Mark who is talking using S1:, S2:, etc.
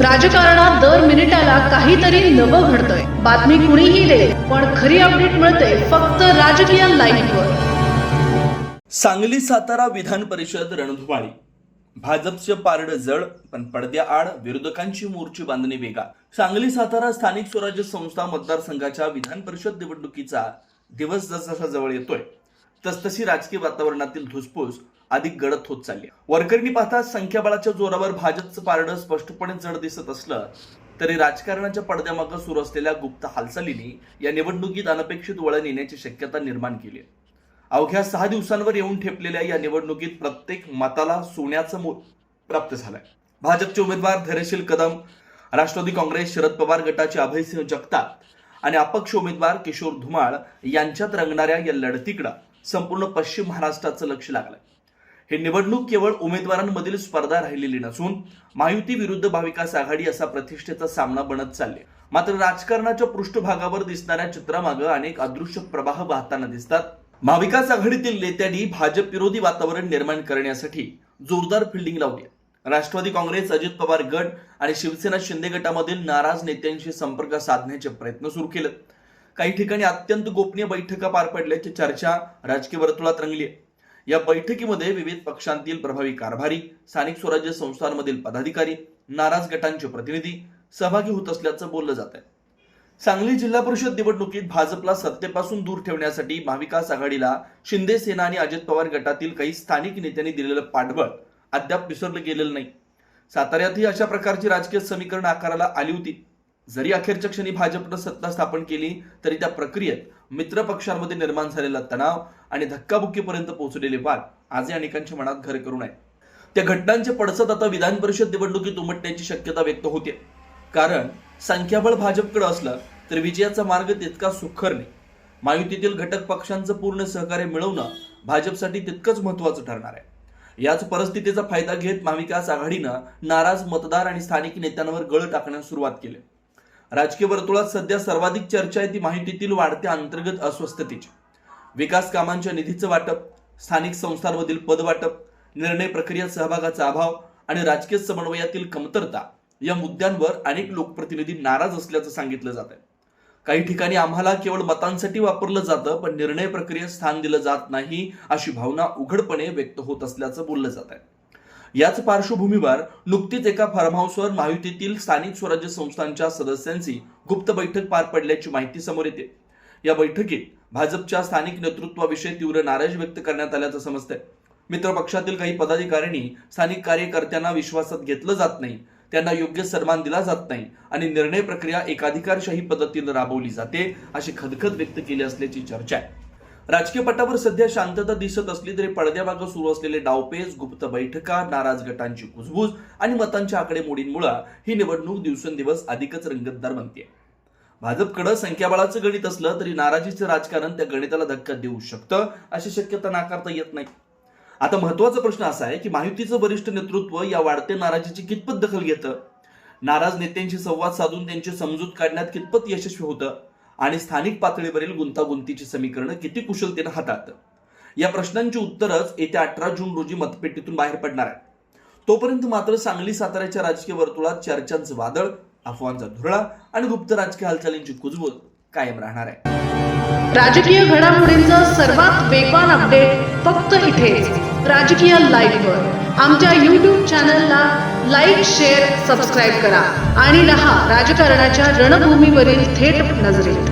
S1: राजकारणात दर मिनिटाला काहीतरी नवं घडतंय. बातमी कुणीही दे, पण खरी अपडेट मिळते फक्त राजकीय लाईव्हवर.
S2: सांगली सातारा विधान परिषद रणधुमाळी. भाजपचे पारडं जड, पण पडद्याआड विरोधकांची मोर्ची बांधणी वेगा. सांगली सातारा स्थानिक स्वराज्य संस्था मतदारसंघाच्या विधान परिषद निवडणुकीचा दिवस जसजसा जवळ येतोय तसतशी राजकीय वातावरणातील धुसफूस अधिक गडद होत चालली. वरकरणी पाहता संख्याबळाच्या जोरावर भाजपचं पारडं स्पष्टपणे जड दिसत असलं तरी राजकारणाच्या पडद्यामागे सुरू असलेल्या गुप्त हालचालींनी या निवडणुकीत अनपेक्षित वळण येण्याची शक्यता निर्माण केली आहे. अवघ्या 6 दिवसांवर येऊन ठेपलेल्या या निवडणुकीत प्रत्येक मताला सोन्याचं मोल प्राप्त झालंय. भाजपचे उमेदवार धैर्यशील कदम, राष्ट्रवादी काँग्रेस शरद पवार गटाचे अभयसिंह जगताप आणि अपक्ष उमेदवार किशोर धुमाळ यांच्यात रंगणाऱ्या या लढतीकडे संपूर्ण पश्चिम महाराष्ट्राचं लक्ष लागलंय. हे निवडणूक केवळ उमेदवारांमधील स्पर्धा राहिलेली नसून महायुती विरुद्ध महाविकास आघाडी असा प्रतिष्ठेचा सामना बनत चालले. मात्र राजकारणाच्या पृष्ठभागावर दिसणाऱ्या चित्रामागे अनेक अदृश्य प्रवाह वाहताना दिसतात. महाविकास आघाडीतील नेत्यांनी भाजप विरोधी वातावरण निर्माण करण्यासाठी जोरदार फिल्डिंग लावली. राष्ट्रवादी काँग्रेस, अजित पवार गट आणि शिवसेना शिंदे गटामधील नाराज नेत्यांशी संपर्क साधण्याचे प्रयत्न सुरू केले. काही ठिकाणी अत्यंत गोपनीय बैठका पार पडल्याची चर्चा राजकीय वर्तुळात रंगली आहे. या बैठकीमध्ये विविध पक्षांतील प्रभावी कारभारी, स्थानिक स्वराज्य संस्थांमधील पदाधिकारी, नाराज गटांचे प्रतिनिधी सहभागी होत असल्याचं बोललं जात आहे. सांगली जिल्हा परिषद निवडणुकीत भाजपला सत्तेपासून दूर ठेवण्यासाठी महाविकास आघाडीला शिंदे सेना आणि अजित पवार गटातील काही स्थानिक नेत्यांनी दिलेलं पाठबळ अद्याप विसरलं गेलेलं नाही. साताऱ्यातही अशा प्रकारची राजकीय समीकरण आकाराला आली होती. जरी अखेरच्या क्षणी भाजपनं सत्ता स्थापन केली तरी त्या प्रक्रियेत मित्र पक्षांमध्ये निर्माण झालेला तणाव आणि धक्काबुक्कीपर्यंत पोहोचलेले वाद आजही अनेकांच्या मनात घर करून आहे. त्या घटनांचे पडसाद आता विधान परिषद निवडणुकीत उमटण्याची शक्यता व्यक्त होते. कारण संख्याबळ भाजपकडे असलं तर विजयाचा मार्ग तितका सुखर नाही. महायुतीतील घटक पक्षांचं पूर्ण सहकार्य मिळवणं भाजपसाठी तितकंच महत्वाचं ठरणार आहे. याच परिस्थितीचा फायदा घेत महाविकास आघाडीनं नाराज मतदार आणि स्थानिक नेत्यांवर गळ टाकण्यास सुरुवात केली. राजकीय वर्तुळात सध्या सर्वाधिक चर्चा आहे ती महायुतीतील वाढत्या अंतर्गत अस्वस्थतेची. विकास कामांच्या निधीचं वाटप, स्थानिक संस्थांमधील पदवाटप, निर्णय प्रक्रियेत सहभागाचा अभाव आणि राजकीय समन्वयातील कमतरता या मुद्द्यांवर अनेक लोकप्रतिनिधी नाराज असल्याचं सांगितलं जात आहे. काही ठिकाणी आम्हाला केवळ मतांसाठी वापरलं जातं पण निर्णय प्रक्रियेत स्थान दिलं जात नाही अशी भावना उघडपणे व्यक्त होत असल्याचं बोललं जात आहे. याच पार्श्वभूमीवर नुकतीच एका फार्म हाऊसवर महायुतीतील स्थानिक स्वराज्य संस्थांच्या सदस्यांची गुप्त बैठक पार पडल्याची माहिती समोर येते. या बैठकीत भाजपच्या स्थानिक नेतृत्वाविषयी तीव्र नाराजी व्यक्त करण्यात आल्याचं समजतंय. मित्र पक्षातील काही पदाधिकाऱ्यांनी स्थानिक कार्यकर्त्यांना विश्वासात घेतलं जात नाही, त्यांना योग्य सन्मान दिला जात नाही आणि निर्णय प्रक्रिया एकाधिकारशाही पद्धतीने राबवली जाते अशी खदखद व्यक्त केली असल्याची चर्चा आहे. राजकीय पटावर सध्या शांतता दिसत असली तरी पडद्यामागे सुरू असलेले डावपेच, गुप्त बैठका, नाराज गटांची कुजबूज आणि मतांच्या आकडेमोडींमुळे ही निवडणूक दिवसेंदिवस अधिकच रंगतदार बनते. भाजपकडे संख्याबळाचं गणित असलं तरी नाराजीचं राजकारण त्या गणिताला धक्का देऊ शकतं अशी शक्यता नाकारता येत नाही. आता महत्वाचा प्रश्न असा आहे की महायुतीचं वरिष्ठ नेतृत्व या वाढत्या नाराजीची कितपत दखल घेतं, नाराज नेत्यांशी संवाद साधून त्यांची समजूत काढण्यात कितपत यशस्वी होतं आणि स्थानिक पातळीवरील गुंतागुंतीची समीकरणं किती कुशलतेने हाताळतं. या प्रश्नांची उत्तरच येत्या 18 जून रोजी मतपेटीतून बाहेर पडणार आहे. तोपर्यंत मात्र सांगली साताऱ्याच्या राजकीय वर्तुळात चर्चांचं वादळ, अफवांचा धुरळा आणि गुप्त राजकीय हालचालींची कुजबूज कायम राहणार आहे.
S1: राजकीय घडामोडींचा सर्वात वेगवान अपडेट फक्त इथेच राजकीय लाईव्हवर. आमच्या YouTube चॅनलला लाईक, शेअर, सबस्क्राईब करा आणि रहा राजकारणाच्या रणभूमीवरील थेट नजरेत.